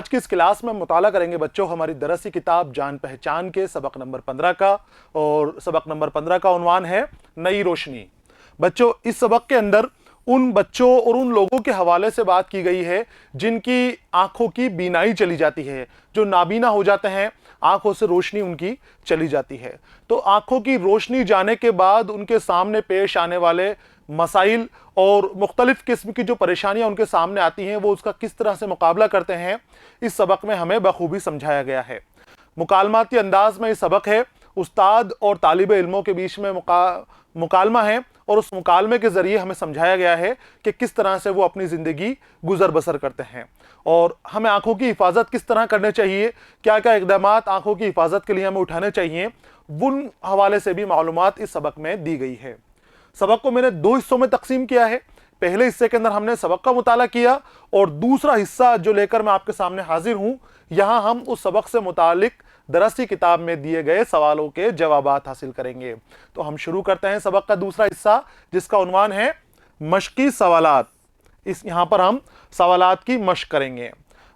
आज की इस क्लास में मुताला करेंगे बच्चों हमारी दरसी किताब जान पहचान के सबक नंबर 15 का। और सबक नंबर 15 का उन्वान है नई रोशनी। बच्चों इस सबक के अंदर उन बच्चों और उन लोगों के हवाले से बात की गई है जिनकी आंखों की बीनाई चली जाती है, जो नाबीना हो जाते हैं, आंखों से रोशनी उनकी चली जाती है। तो आंखों की रोशनी जाने के बाद उनके सामने पेश आने वाले मसाइल और मुख्तलिफ किस्म की जो परेशानियां उनके सामने आती हैं वो उसका किस तरह से मुकाबला करते हैं, इस सबक में हमें बखूबी समझाया गया है। मुकालमाती अंदाज में ये सबक है, उस्ताद और तालिब इल्मों के बीच में मुकालमा है और उस मुकालमे के ज़रिए हमें समझाया गया है कि किस तरह से वो अपनी ज़िंदगी गुजर बसर करते हैं और हमें आंखों की हिफाजत किस तरह करने चाहिए, क्या क्या इक़दाम आंखों की हिफाजत के लिए हमें उठाने चाहिए, उन हवाले से भी मालूमात इस सबक में दी गई है। सबक को मैंने दो हिस्सों में तकसीम किया है। पहले हिस्से के अंदर हमने सबक का मुताला किया और दूसरा हिस्सा जो लेकर मैं आपके सामने हाजिर हूं, यहां हम उस सबक से मुतालिक दरसी किताब में दिए गए सवालों के जवाबात हासिल करेंगे। तो हम शुरू करते हैं सबक का दूसरा हिस्सा जिसका उन्वान है मश्की सवालात। इस यहां पर हम सवालात की मश्क करेंगे।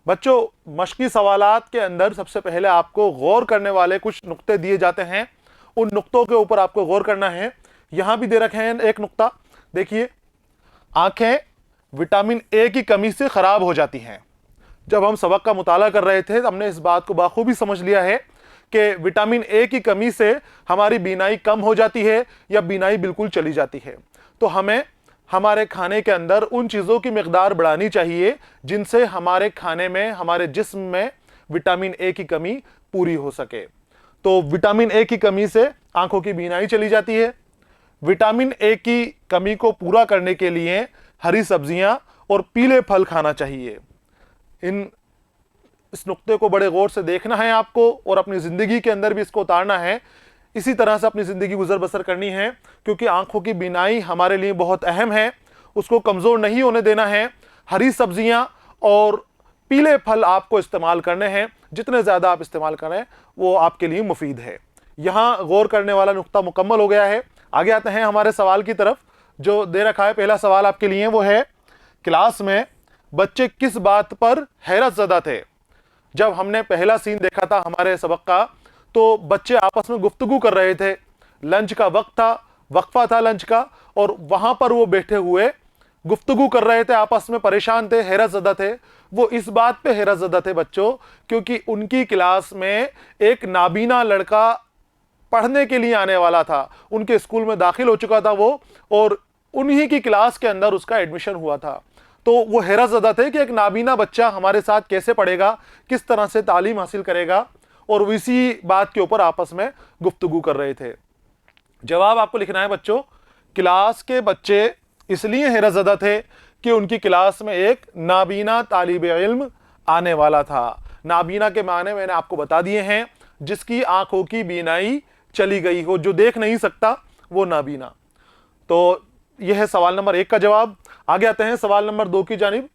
बच्चों मश्की सवालात के अंदर सबसे पहले आपको गौर करने वाले कुछ नुक्ते दिए जाते हैं, उन नुक्तों के ऊपर आपको गौर करना है। यहां भी दे रखे हैं एक नुक्ता, देखिए, आंखें विटामिन ए की कमी से खराब हो जाती हैं। जब हम सबक का मुताला कर रहे थे हमने इस बात को बाखूबी समझ लिया है कि विटामिन ए की कमी से हमारी बीनाई कम हो जाती है या बीनाई बिल्कुल चली जाती है। तो हमें हमारे खाने के अंदर उन चीज़ों की मिकदार बढ़ानी चाहिए जिनसे हमारे खाने में, हमारे जिस्म में विटामिन ए की कमी पूरी हो सके। तो विटामिन ए की कमी से आंखों की बीनाई चली जाती है। विटामिन ए की कमी को पूरा करने के लिए हरी सब्जियां और पीले फल खाना चाहिए। इस नुक्ते को बड़े गौर से देखना है आपको और अपनी ज़िंदगी के अंदर भी इसको उतारना है। इसी तरह से अपनी ज़िंदगी गुजर बसर करनी है क्योंकि आंखों की बीनाई हमारे लिए बहुत अहम है, उसको कमज़ोर नहीं होने देना है। हरी सब्जियां और पीले फल आपको इस्तेमाल करने हैं, जितने ज़्यादा आप इस्तेमाल करें वो आपके लिए मुफीद है। यहाँ गौर करने वाला नुक्ता मुकम्मल हो गया है। आगे आते हैं हमारे सवाल की तरफ जो दे रखा है। पहला सवाल आपके लिए वो है, क्लास में बच्चे किस बात पर हैरत ज़दा थे? जब हमने पहला सीन देखा था हमारे सबक का तो बच्चे आपस में गुफ्तगू कर रहे थे, लंच का वक्त था, वक्फा था लंच का, और वहां पर वो बैठे हुए गुफ्तगू कर रहे थे, आपस में परेशान थे, हैरत ज़दा थे। वो इस बात पे हैरत ज़दा थे बच्चों क्योंकि उनकी क्लास में एक नाबीना लड़का पढ़ने के लिए आने वाला था, उनके स्कूल में दाखिल हो चुका था वो, और उन्हीं की क्लास के अंदर उसका एडमिशन हुआ था। तो वो हैरत ज़दा थे कि एक नाबीना बच्चा हमारे साथ कैसे पढ़ेगा, किस तरह से तालीम हासिल करेगा, और वो इसी बात के ऊपर आपस में गुफ्तगू कर रहे थे। जवाब आपको लिखना है बच्चों, क्लास के बच्चे इसलिए हैरत ज़दा थे कि उनकी क्लास में एक नाबीना तालिब इल्म आने वाला था। नाबीना के माने मैंने आपको बता दिए हैं, जिसकी आंखों की बीनाई चली गई हो, जो देख नहीं सकता वो नाबीना। तो यह है सवाल नंबर 1 का जवाब। आगे आते हैं सवाल नंबर 2 की जानिब।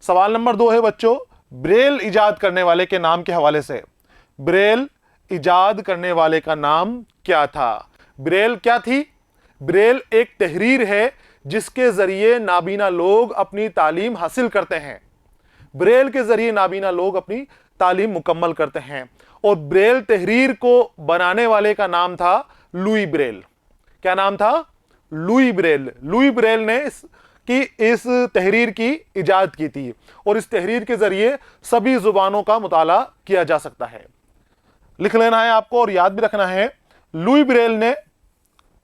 सवाल नंबर 2 है बच्चों, ब्रेल इजाद करने वाले के नाम के हवाले से। ब्रेल इजाद करने वाले का नाम क्या था? ब्रेल क्या थी? ब्रेल एक तहरीर है जिसके जरिए नाबीना लोग अपनी तालीम हासिल करते हैं। ब्रेल के जरिए नाबीना लोग अपनी तालीम मुकम्मल करते हैं और ब्रेल तहरीर को बनाने वाले का नाम था लुई ब्रेल। क्या नाम था? Louis Braille. लुई ब्रेल ने इस तहरीर की इजाद की थी और इस तहरीर के जरिए सभी जुबानों का मुताला किया जा सकता है। लिख लेना है आपको और याद भी रखना है, लुई ब्रेल ने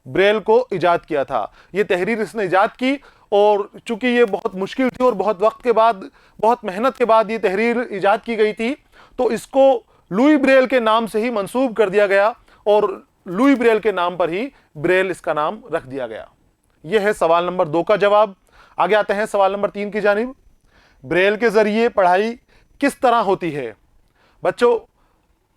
ब्रेल को इजाद किया था। यह तहरीर इसने इजाद की और चूंकि ये बहुत मुश्किल थी और बहुत वक्त के बाद, बहुत मेहनत के बाद ये तहरीर इजाद की गई थी, तो इसको लुई ब्रेल के नाम से ही मंसूब कर दिया गया और लुई ब्रेल के नाम पर ही ब्रेल इसका नाम रख दिया गया। यह है सवाल नंबर 2 का जवाब। आगे आते हैं सवाल नंबर 3 की जानिब। ब्रेल के जरिए पढ़ाई किस तरह होती है? बच्चों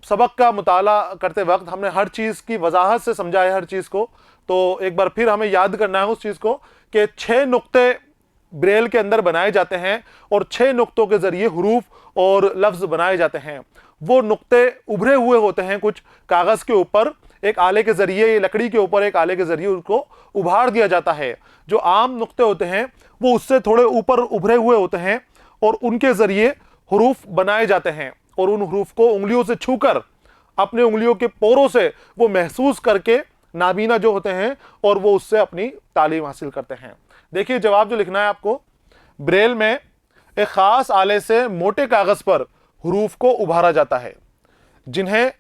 सबक का मुताला करते वक्त हमने हर चीज़ की वजाहत से समझा है हर चीज़ को, तो एक बार फिर हमें याद करना है उस चीज़ को कि 6 नुक्ते ब्रेल के अंदर बनाए जाते हैं और 6 नुक्तों के जरिए हुरूफ और लफ्ज़ बनाए जाते हैं। वो नुक्ते उभरे हुए होते हैं कुछ कागज़ के ऊपर, एक आले के जरिए, लकड़ी के ऊपर एक आले के जरिए उसको उभार दिया जाता है। जो आम नुक्ते होते हैं वो उससे थोड़े ऊपर उभरे हुए होते हैं और उनके जरिए हरूफ बनाए जाते हैं और उन हरूफ को उंगलियों से छूकर अपने उंगलियों के पोरों से वो महसूस करके नाबीना जो होते हैं और वो उससे अपनी तालीम हासिल करते हैं। देखिए जवाब जो लिखना है आपको, ब्रेल में एक खास आले से मोटे कागज पर हरूफ को उभारा जाता है जिन्हें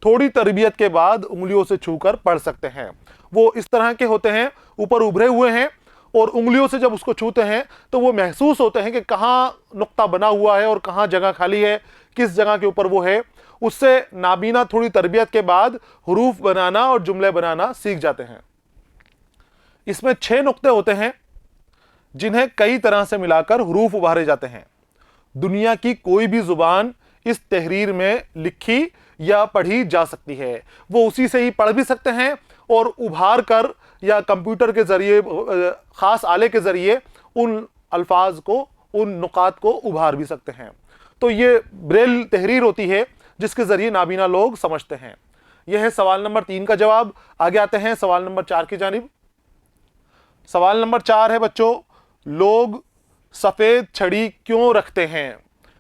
थोड़ी तरबियत के बाद उंगलियों से छूकर पढ़ सकते हैं। वो इस तरह के होते हैं, ऊपर उभरे हुए हैं और उंगलियों से जब उसको छूते हैं तो वो महसूस होते हैं कि कहाँ नुक्ता बना हुआ है और कहाँ जगह खाली है, किस जगह के ऊपर वो है। उससे नाबीना थोड़ी तरबियत के बाद हरूफ बनाना और जुमले बनाना सीख जाते हैं। इसमें 6 नुक्ते होते हैं जिन्हें कई तरह से मिलाकर हरूफ उभारे जाते हैं। दुनिया की कोई भी जुबान इस तहरीर में लिखी या पढ़ी जा सकती है। वो उसी से ही पढ़ भी सकते हैं और उभार कर या कंप्यूटर के जरिए, खास आले के जरिए उन अल्फाज को, उन नुकात को उभार भी सकते हैं। तो ये ब्रेल तहरीर होती है जिसके जरिए नाबीना लोग समझते हैं। यह है सवाल नंबर 3 का जवाब। आगे आते हैं सवाल नंबर 4 की जानिब। सवाल नंबर 4 है बच्चों, लोग सफेद छड़ी क्यों रखते हैं?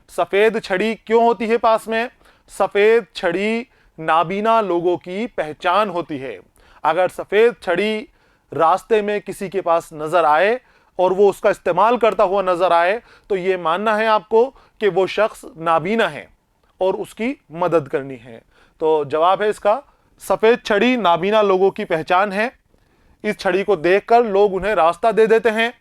सफेद छड़ी क्यों होती है पास में? सफेद छड़ी नाबीना लोगों की पहचान होती है। अगर सफेद छड़ी रास्ते में किसी के पास नजर आए और वो उसका इस्तेमाल करता हुआ नजर आए तो ये मानना है आपको कि वो शख्स नाबीना है और उसकी मदद करनी है। तो जवाब है इसका, सफेद छड़ी नाबीना लोगों की पहचान है। इस छड़ी को देखकर लोग उन्हें रास्ता दे देते हैं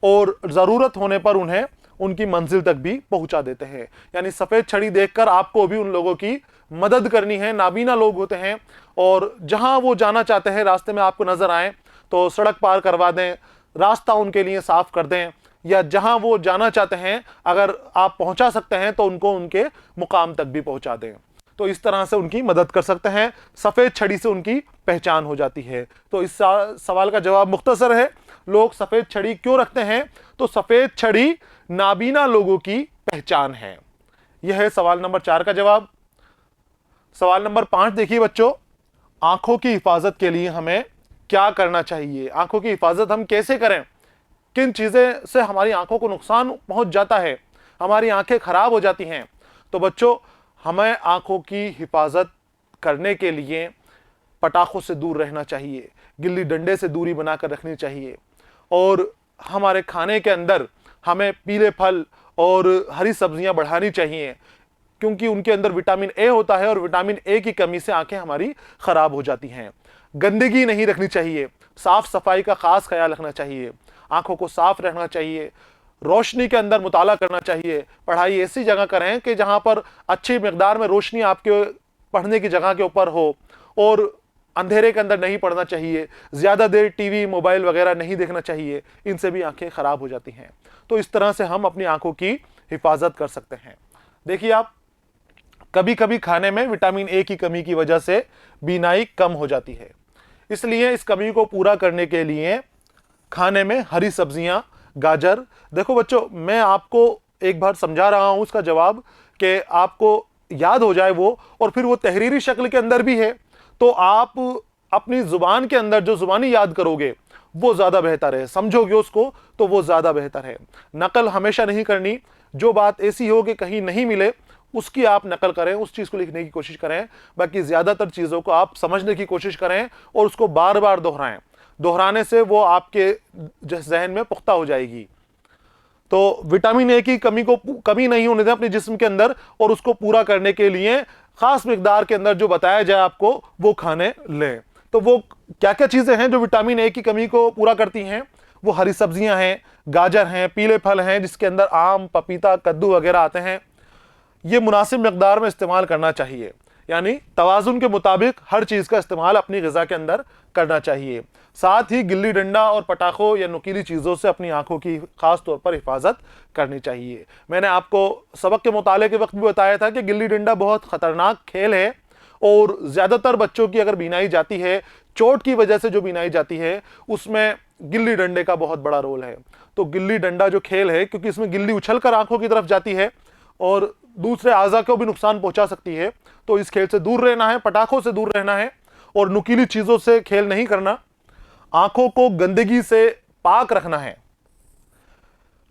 और जरूरत होने पर उन्हें उनकी मंजिल तक भी पहुंचा देते हैं। यानी सफेद छड़ी देखकर आपको भी उन लोगों की मदद करनी है। नाबीना लोग होते हैं और जहां वो जाना चाहते हैं, रास्ते में आपको नजर आए तो सड़क पार करवा दें, रास्ता उनके लिए साफ कर दें, या जहां वो जाना चाहते हैं अगर आप पहुंचा सकते हैं तो उनको उनके मुकाम तक भी पहुंचा दें। तो इस तरह से उनकी मदद कर सकते हैं। सफेद छड़ी से उनकी पहचान हो जाती है। तो इस सवाल का जवाब मुख्तसर है, लोग सफेद छड़ी क्यों रखते हैं? तो सफेद छड़ी नाबीना लोगों की पहचान है। यह है सवाल नंबर 4 का जवाब। सवाल नंबर 5 देखिए बच्चों, आंखों की हिफाजत के लिए हमें क्या करना चाहिए? आंखों की हिफाजत हम कैसे करें? किन चीजें से हमारी आंखों को नुकसान पहुंच जाता है, हमारी आंखें खराब हो जाती हैं? तो बच्चों, हमें आंखों की हिफाजत करने के लिए पटाखों से दूर रहना चाहिए, गिल्ली डंडे से दूरी बनाकर रखनी चाहिए, और हमारे खाने के अंदर हमें पीले फल और हरी सब्जियां बढ़ानी चाहिए क्योंकि उनके अंदर विटामिन ए होता है और विटामिन ए की कमी से आंखें हमारी खराब हो जाती हैं। गंदगी नहीं रखनी चाहिए, साफ सफाई का खास ख्याल रखना चाहिए, आंखों को साफ रखना चाहिए, रोशनी के अंदर मुताला करना चाहिए। पढ़ाई ऐसी जगह करें कि जहां पर अच्छी मिकदार में रोशनी आपके पढ़ने की जगह के ऊपर हो, और अंधेरे के अंदर नहीं पढ़ना चाहिए। ज़्यादा देर टीवी मोबाइल वगैरह नहीं देखना चाहिए, इनसे भी आंखें ख़राब हो जाती हैं। तो इस तरह से हम अपनी आंखों की हिफाजत कर सकते हैं। देखिए आप, कभी कभी खाने में विटामिन ए की कमी की वजह से बीनाई कम हो जाती है, इसलिए इस कमी को पूरा करने के लिए खाने में हरी सब्जियां, गाजर, देखो बच्चों मैं आपको एक बार समझा रहा हूं उसका जवाब कि आपको याद हो जाए वो, और फिर वो तहरीरी शक्ल के अंदर भी है, तो आप अपनी जुबान के अंदर जो जुबानी याद करोगे वो ज्यादा बेहतर है, समझोगे उसको तो वो ज्यादा बेहतर है। नकल हमेशा नहीं करनी, जो बात ऐसी हो कि कहीं नहीं मिले उसकी आप नकल करें, उस चीज को लिखने की कोशिश करें। बाकी ज्यादातर चीजों को आप समझने की कोशिश करें और उसको बार बार दोहराएं। दोहराने से वो आपके जहन में पुख्ता हो जाएगी। तो विटामिन ए की कमी नहीं होने दें अपने जिस्म के अंदर, और उसको पूरा करने के लिए खास मिकदार के अंदर जो बताया जाए आपको वो खाने लें। तो वो क्या क्या चीजें हैं जो विटामिन ए की कमी को पूरा करती हैं? वो हरी सब्जियां हैं, गाजर हैं, पीले फल हैं जिसके अंदर आम, पपीता, कद्दू वगैरह आते हैं। ये मुनासिब मिकदार में इस्तेमाल करना चाहिए, यानी तवाजुन के मुताबिक हर चीज का इस्तेमाल अपनी ग़िज़ा के अंदर करना चाहिए। साथ ही गिल्ली डंडा और पटाखों या नुकीली चीज़ों से अपनी आंखों की खास तौर पर हिफाजत करनी चाहिए। मैंने आपको सबक के मुताले के वक्त भी बताया था कि गिल्ली डंडा बहुत ख़तरनाक खेल है, और ज़्यादातर बच्चों की अगर बीनाई जाती है, चोट की वजह से जो बीनाई जाती है, उसमें गिल्ली डंडे का बहुत बड़ा रोल है। तो गिल्ली डंडा जो खेल है, क्योंकि इसमें गिल्ली उछल कर आंखों की तरफ जाती है और दूसरे आज़ा को भी नुकसान पहुंचा सकती है, तो इस खेल से दूर रहना है, पटाखों से दूर रहना है और नुकीली चीज़ों से खेल नहीं करना। आंखों को गंदगी से पाक रखना है,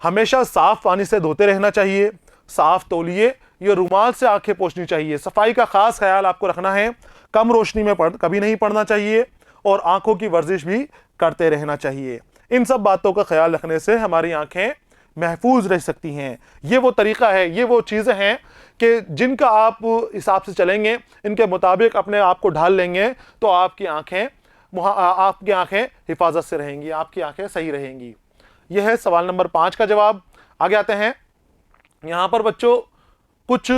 हमेशा साफ पानी से धोते रहना चाहिए। साफ तौलिए या रुमाल से आंखें पोंछनी चाहिए। सफाई का खास ख्याल आपको रखना है। कम रोशनी में कभी नहीं पढ़ना चाहिए और आंखों की वर्जिश भी करते रहना चाहिए। इन सब बातों का ख्याल रखने से हमारी आंखें महफूज रह सकती हैं। ये वो तरीका है, ये वो चीज़ें हैं कि जिनका आप हिसाब से चलेंगे, इनके मुताबिक अपने आप को ढाल लेंगे तो आपकी आंखें हिफाजत से रहेंगी, आपकी आंखें सही रहेंगी। यह है सवाल नंबर 5 का जवाब। आगे आते हैं। यहां पर बच्चों कुछ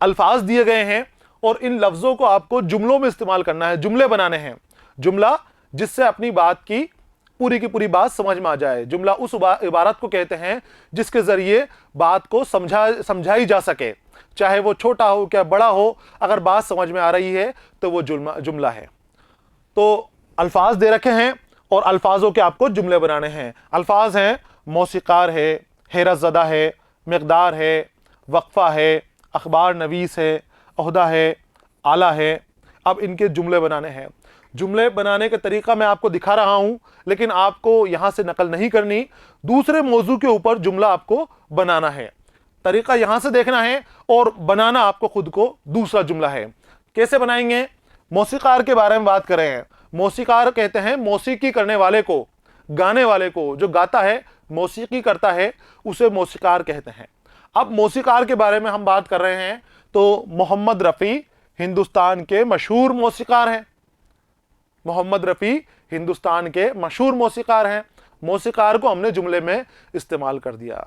अल्फाज दिए गए हैं और इन लफ्ज़ों को आपको जुमलों में इस्तेमाल करना है, जुमले बनाने हैं। जुमला जिससे अपनी बात की पूरी बात समझ में आ जाए। जुमला उस इबारत को कहते हैं जिसके जरिए बात को समझाई जा सके, चाहे वो छोटा हो क्या बड़ा हो, अगर बात समझ में आ रही है तो वो जुमला है। तो अल्फाज दे रखे हैं और अल्फाजों के आपको जुमले बनाने हैं। अल्फाज हैं मौसीकार है, हैरत ज़दा है, मिक़दार है, वक्फ़ा है, अखबार नवीस है, ओहदा है, आला है। अब इनके जुमले बनाने हैं। जुमले बनाने का तरीका मैं आपको दिखा रहा हूं, लेकिन आपको यहां से नकल नहीं करनी, दूसरे मौजू के ऊपर जुमला आपको बनाना है। तरीका यहां से देखना है और बनाना आपको खुद को दूसरा जुमला है। कैसे बनाएंगे? मौसीकार के बारे में बात कर रहे हैं। मौसीकार कहते हैं मौसीकी करने वाले को, गाने वाले को, जो गाता है, मौसीकी करता है, उसे मौसीकार कहते हैं। अब मौसीकार के बारे में हम बात कर रहे हैं तो मोहम्मद रफ़ी हिंदुस्तान के मशहूर मौसीकार हैं। मोहम्मद रफ़ी हिंदुस्तान के मशहूर मौसीकार हैं। मौसीकार को हमने जुमले में इस्तेमाल कर दिया।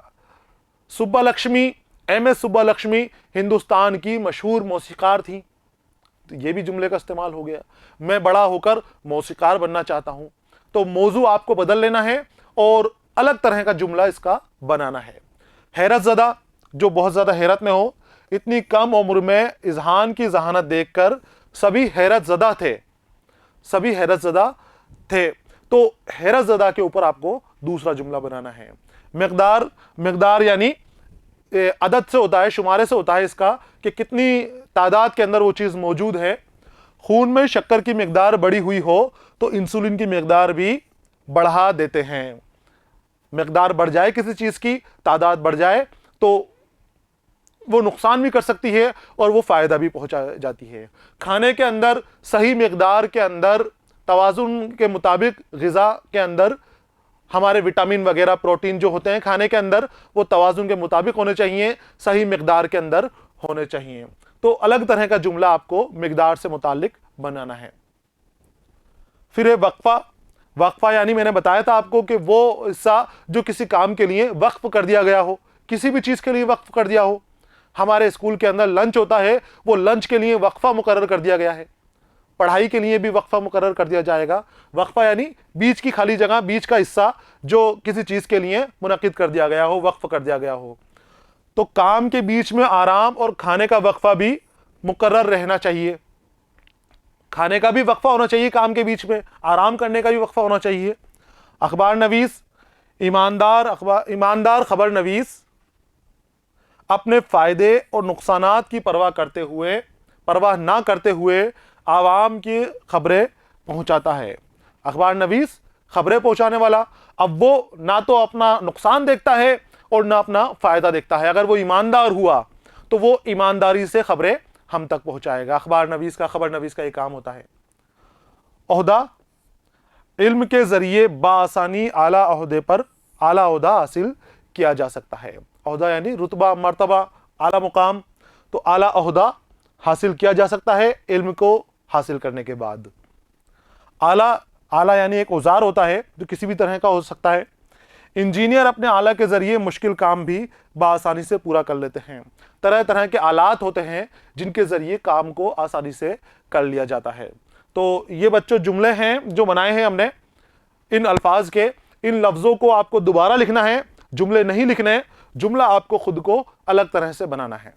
सुब्बालक्ष्मी, एम.एस. सुब्बालक्ष्मी हिंदुस्तान की मशहूर मौसीकार थी, तो ये भी जुमले का इस्तेमाल हो गया। मैं बड़ा होकर मौसीकार बनना चाहता हूं, तो मौजू आपको बदल लेना है और अलग तरह का जुमला इसका बनाना है। हैरत ज़दा, जो बहुत ज़्यादा हैरत में हो, इतनी कम उम्र में इज़हान की जहानत देखकर सभी हैरत ज़दा थे, सभी हैरत ज़दा थे। तो हैरत ज़दा के ऊपर आपको दूसरा जुमला बनाना है। मिक़दार, मिक़दार यानी अदद से होता है, शुमारे से होता है इसका, कि कितनी तादाद के अंदर वो चीज़ मौजूद है। खून में शक्कर की मिक़दार बढ़ी हुई हो तो इंसुलिन की मिक़दार भी बढ़ा देते हैं। मिक़दार बढ़ जाए किसी चीज़ की, तादाद बढ़ जाए तो वो नुकसान भी कर सकती है और वो फ़ायदा भी पहुंचा जाती है। खाने के अंदर सही मिक़दार के अंदर, तवाज़ुन के मुताबिक ग़िज़ा के अंदर हमारे विटामिन वगैरह, प्रोटीन जो होते हैं खाने के अंदर, वो तवाज़ुन के मुताबिक होने चाहिए, सही मिक़दार के अंदर होने चाहिए। तो अलग तरह का जुमला आपको मिक़दार से मुताल्लिक बनाना है। फिर है वक्फ़ा। वक्फ़ा यानी मैंने बताया था आपको कि वो हिस्सा जो किसी काम के लिए वक्फ कर दिया गया हो, किसी भी चीज़ के लिए वक्फ कर दिया हो। हमारे स्कूल के अंदर लंच होता है, वो लंच के लिए वक्फा मुकर्रर कर दिया गया है। पढ़ाई के लिए भी वक्फा मुकर्रर कर दिया जाएगा। वक्फा यानी बीच की खाली जगह, बीच का हिस्सा जो किसी चीज़ के लिए मुनक़िद कर दिया गया हो, वक्फ कर दिया गया हो। तो काम के बीच में आराम और खाने का वक्फा भी मुकर्रर रहना चाहिए। खाने का भी वक्फा होना चाहिए, काम के बीच में आराम करने का भी वक्फा होना चाहिए। अखबार नवीस, ईमानदार खबर नवीस अपने फ़ायदे और नुकसानात की परवाह ना करते हुए आवाम की खबरें पहुंचाता है। अखबार नवीस खबरें पहुंचाने वाला, अब वो ना तो अपना नुकसान देखता है और ना अपना फ़ायदा देखता है। अगर वो ईमानदार हुआ तो वो ईमानदारी से खबरें हम तक पहुंचाएगा। खबर नवीस का एक काम होता है। ओहदा, इल्म के ज़रिए बाआसानी आला ओहदा हासिल किया जा सकता है। ओहदा यानी रुतबा, मर्तबा, आला मुकाम। तो आला ओहदा हासिल किया जा सकता है इल्म को हासिल करने के बाद। आला यानी एक औजार होता है जो किसी भी तरह का हो सकता है। इंजीनियर अपने आला के ज़रिए मुश्किल काम भी बआसानी से पूरा कर लेते हैं। तरह तरह के आलात होते हैं जिनके ज़रिए काम को आसानी से कर लिया जाता है। तो ये बच्चों जुमले हैं जो बनाए हैं हमने इन अल्फाज के। इन लफ्ज़ों को आपको दोबारा लिखना है, जुमले नहीं लिखने। जुमला आपको खुद को अलग तरह से बनाना है।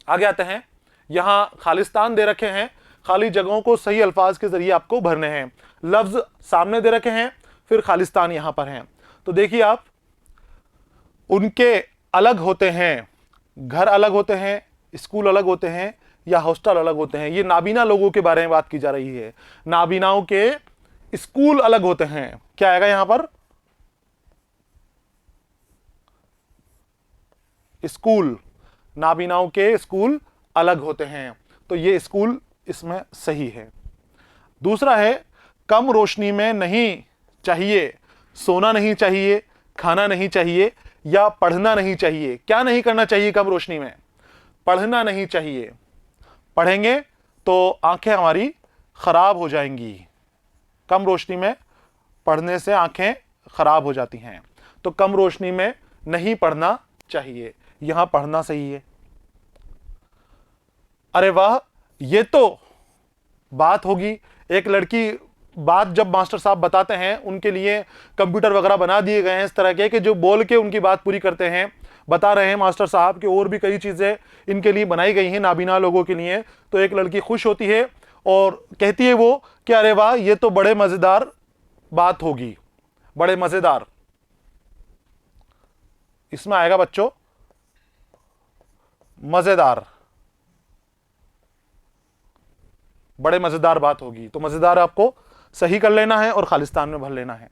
आगे आते हैं। यहाँ खालिस्तान दे रखे हैं, खाली जगहों को सही अल्फाज के ज़रिए आपको भरने हैं। लफ्ज़ सामने दे रखे हैं, फिर खालिस्तान यहाँ पर हैं। तो देखिए आप, उनके अलग होते हैं, घर अलग होते हैं, स्कूल अलग होते हैं या हॉस्टल अलग होते हैं। ये नाबीना लोगों के बारे में बात की जा रही है। नाबीनाओं के स्कूल अलग होते हैं। क्या आएगा यहां पर? स्कूल, नाबीनाओं के स्कूल अलग होते हैं, तो ये स्कूल इसमें सही है। दूसरा है कम रोशनी में नहीं चाहिए, सोना नहीं चाहिए, खाना नहीं चाहिए या पढ़ना नहीं चाहिए। क्या नहीं करना चाहिए कम रोशनी में? पढ़ना नहीं चाहिए। पढ़ेंगे तो आंखें हमारी खराब हो जाएंगी। कम रोशनी में पढ़ने से आंखें खराब हो जाती हैं, तो कम रोशनी में नहीं पढ़ना चाहिए। यहां पढ़ना सही है। अरे वाह, ये तो बात होगी। एक लड़की, बात जब मास्टर साहब बताते हैं, उनके लिए कंप्यूटर वगैरह बना दिए गए हैं इस तरह के कि जो बोल के उनकी बात पूरी करते हैं। बता रहे हैं मास्टर साहब कि और भी कई चीज़ें इनके लिए बनाई गई हैं नाबीना लोगों के लिए। तो एक लड़की खुश होती है और कहती है वो कि अरे वाह, ये तो बड़े मज़ेदार बात होगी, बड़े मज़ेदार। इसमें आएगा बच्चों मज़ेदार, बड़े मज़ेदार बात होगी। तो मज़ेदार आपको सही कर लेना है और खालिस्तान में भर लेना है।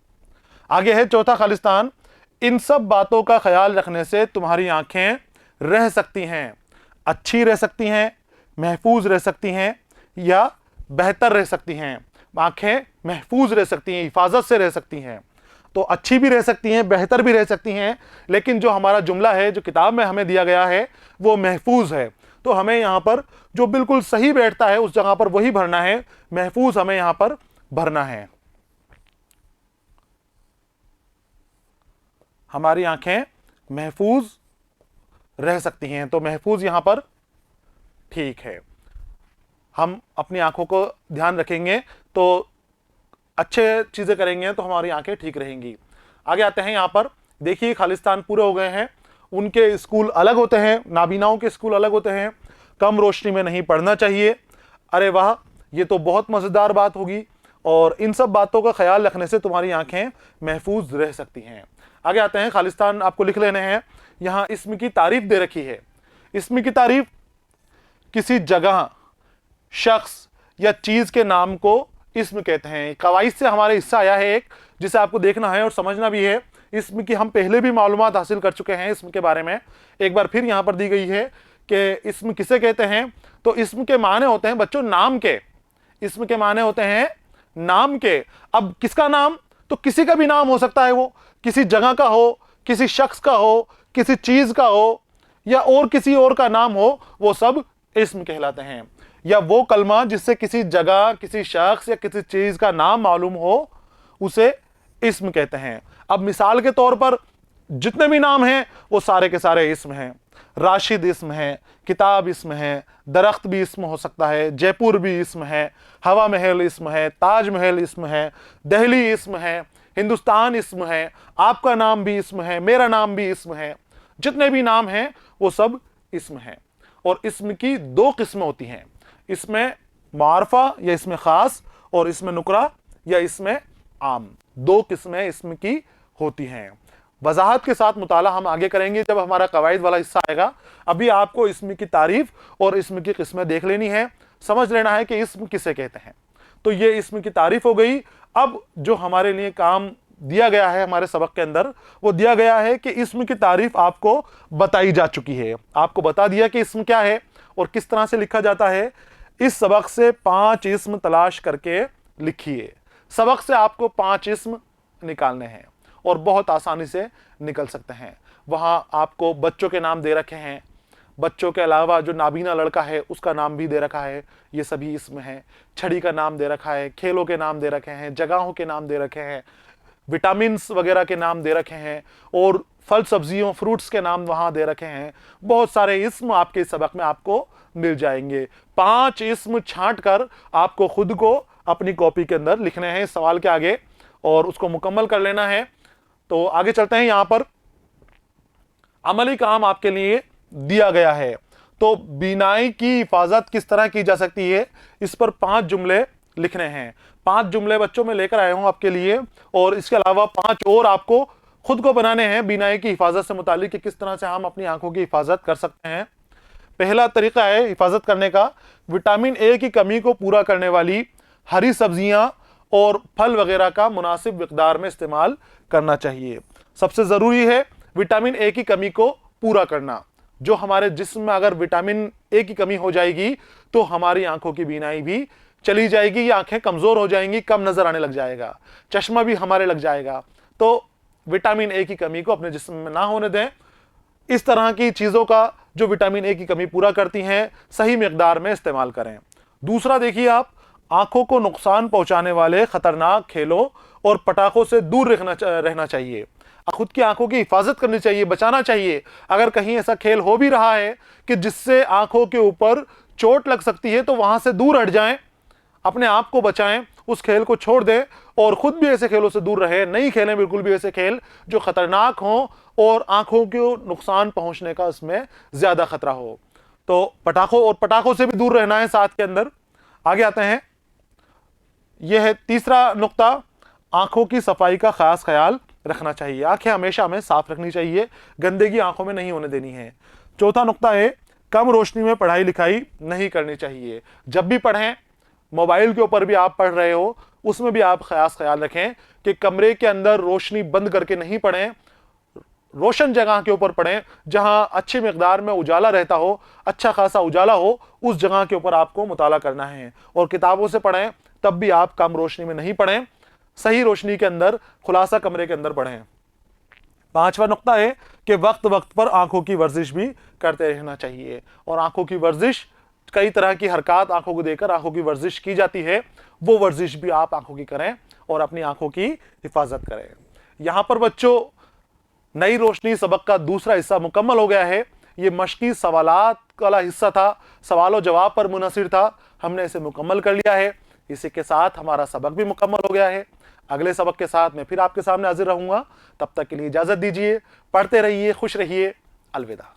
आगे है चौथा खालिस्तान, इन सब बातों का ख्याल रखने से तुम्हारी आंखें रह सकती हैं, अच्छी रह सकती हैं, महफूज रह सकती हैं या बेहतर रह सकती हैं। आंखें महफूज रह सकती हैं, हिफाजत से रह सकती हैं। तो अच्छी भी रह सकती हैं, बेहतर भी रह सकती हैं, लेकिन जो हमारा जुमला है, जो किताब में हमें दिया गया है, वो महफूज है। तो हमें यहां पर जो बिल्कुल सही बैठता है उस जगह पर वही भरना है। महफूज हमें यहां पर भरना है। हमारी आंखें महफूज रह सकती हैं, तो महफूज यहां पर ठीक है। हम अपनी आंखों को ध्यान रखेंगे तो अच्छे चीजें करेंगे तो हमारी आंखें ठीक रहेंगी। आगे आते हैं। यहां पर देखिए खालिस्तान पूरे हो गए हैं। उनके स्कूल अलग होते हैं, नाबीनाओं के स्कूल अलग होते हैं। कम रोशनी में नहीं पढ़ना चाहिए। अरे वाह, ये तो बहुत मजेदार बात होगी। और इन सब बातों का ख्याल रखने से तुम्हारी आंखें महफूज रह सकती हैं। आगे आते हैं। खालिस्तान आपको लिख लेने हैं। यहां इस्म की तारीफ दे रखी है। इस्म की तारीफ किसी जगह, शख्स या चीज के नाम को इस्म कहते हैं। कवाइद से हमारे हिस्सा आया है एक, जिसे आपको देखना है और समझना भी है। इस्म की हम पहले भी मालूमात हासिल कर चुके हैं। इस्म के बारे में एक बार फिर यहां पर दी गई है कि इस्म किसे कहते हैं। तो इस्म के माने होते हैं बच्चों नाम के। इस्म के माने होते हैं नाम के। अब किसका नाम? तो किसी का भी नाम हो सकता है, वो किसी जगह का हो, किसी शख्स का हो, किसी चीज का हो या और किसी और का नाम हो, वो सब इस्म कहलाते हैं। या वो कलमा जिससे किसी जगह, किसी शख्स या किसी चीज का नाम मालूम हो, उसे इस्म कहते हैं। अब मिसाल के तौर पर जितने भी नाम हैं वो सारे के सारे इस्म हैं। राशिद इस्म है, किताब इस्म है, दरख्त भी इस्म हो सकता है, जयपुर भी इस्म है, हवा महल इस्म है, ताजमहल इस्म है, दिल्ली इस्म है, हिंदुस्तान इस्म है, आपका नाम भी इस्म है, मेरा नाम भी इस्म है। जितने भी नाम हैं वो सब इस्म हैं। और इस्म की दो किस्में होती हैं, इसमें मारफा या इसमें खास और इसमें नुकरा या इसमें आम। दो किस्में इस्म की होती हैं। वजाहत के साथ मुताला हम आगे करेंगे जब हमारा कवायद वाला हिस्सा आएगा। अभी आपको इस्म की तारीफ और इस्म की किस्में देख लेनी है, समझ लेना है कि इस्म किसे कहते हैं। तो ये इस्म की तारीफ हो गई। अब जो हमारे लिए काम दिया गया है हमारे सबक के अंदर, वो दिया गया है कि इस्म की तारीफ आपको बताई जा चुकी है। आपको बता दिया कि इस्म क्या है और किस तरह से लिखा जाता है। इस सबक से 5 इस्म तलाश करके लिखिए। सबक से आपको 5 इस्म निकालने हैं और बहुत आसानी से निकल सकते हैं। वहां आपको बच्चों के नाम दे रखे हैं, बच्चों के अलावा जो नाबीना लड़का है उसका नाम भी दे रखा है, ये सभी इस्म हैं। छड़ी का नाम दे रखा है, खेलों के नाम दे रखे हैं, जगहों के नाम दे रखे हैं, विटामिन्स वगैरह के नाम दे रखे हैं और फल सब्जियों, फ्रूट्स के नाम वहां दे रखे हैं। बहुत सारे इस्म आपके सबक में आपको मिल जाएंगे। 5 इस्म छांट कर आपको खुद को अपनी कॉपी के अंदर लिखने हैं इस सवाल के आगे और उसको मुकम्मल कर लेना है। तो आगे चलते हैं। यहां पर अमली काम आपके लिए दिया गया है। तो बीनाई की हिफाजत किस तरह की जा सकती है, इस पर 5 जुमले लिखने हैं। 5 जुमले बच्चों में लेकर आया हूं आपके लिए और इसके अलावा 5 और आपको खुद को बनाने हैं बीनाई की हिफाजत से मुतालिक कि किस तरह से हम अपनी आंखों की हिफाजत कर सकते हैं। पहला तरीका है हिफाजत करने का, विटामिन ए की कमी को पूरा करने वाली हरी सब्जियां और फल वगैरह का मुनासिब मिकदार में इस्तेमाल करना चाहिए। सबसे जरूरी है विटामिन ए की कमी को पूरा करना। जो हमारे जिस्म में अगर विटामिन ए की कमी हो जाएगी तो हमारी आंखों की बीनाई भी चली जाएगी, ये आंखें कमजोर हो जाएंगी, कम नजर आने लग जाएगा, चश्मा भी हमारे लग जाएगा। तो विटामिन ए की कमी को अपने जिस्म में ना होने दें। इस तरह की चीजों का जो विटामिन ए की कमी पूरा करती हैं सही मिकदार में इस्तेमाल करें। दूसरा देखिए, आप आंखों को नुकसान पहुंचाने वाले खतरनाक खेलों और पटाखों से दूर रहना चाहिए। खुद की आंखों की हिफाजत करनी चाहिए, बचाना चाहिए। अगर कहीं ऐसा खेल हो भी रहा है कि जिससे आंखों के ऊपर चोट लग सकती है तो वहां से दूर हट जाएं, अपने आप को बचाएं, उस खेल को छोड़ दें और खुद भी ऐसे खेलों से दूर रहें। नहीं खेलें बिल्कुल भी ऐसे खेल जो खतरनाक हों और आंखों को नुकसान पहुंचने का उसमें ज्यादा खतरा हो। तो पटाखों से भी दूर रहना है साथ के अंदर। आगे आते हैं, यह है तीसरा नुक्ता, आंखों की सफाई का खास ख्याल रखना चाहिए। आंखें हमेशा हमें साफ रखनी चाहिए, गंदगी आंखों में नहीं होने देनी है। चौथा नुक्ता है, कम रोशनी में पढ़ाई लिखाई नहीं करनी चाहिए। जब भी पढ़ें, मोबाइल के ऊपर भी आप पढ़ रहे हो, उसमें भी आप खास ख्याल रखें कि कमरे के अंदर रोशनी बंद करके नहीं पढ़ें, रोशन जगह के ऊपर पढ़ें, जहां अच्छी मिकदार में उजाला रहता हो, अच्छा खासा उजाला हो, उस जगह के ऊपर आपको मुताला करना है। और किताबों से पढ़ें तब भी आप कम रोशनी में नहीं पढ़ें, सही रोशनी के अंदर खुलासा कमरे के अंदर पढ़ें। पांचवा नुक्ता है कि वक्त वक्त पर आंखों की वर्जिश भी करते रहना चाहिए। और आंखों की वर्जिश, कई तरह की हरकत आंखों को देकर आंखों की वर्जिश की जाती है, वो वर्जिश भी आप आंखों की करें और अपनी आंखों की हिफाजत करें। यहां पर बच्चों, नई रोशनी सबक का दूसरा हिस्सा मुकम्मल हो गया है। ये मश्की सवालात वाला हिस्सा था, सवाल और जवाब पर मुनहसिर था, हमने इसे मुकम्मल कर लिया है। इसी के साथ हमारा सबक भी मुकम्मल हो गया है। अगले सबक के साथ मैं फिर आपके सामने हाजिर रहूंगा। तब तक के लिए इजाजत दीजिए, पढ़ते रहिए, खुश रहिए, अलविदा।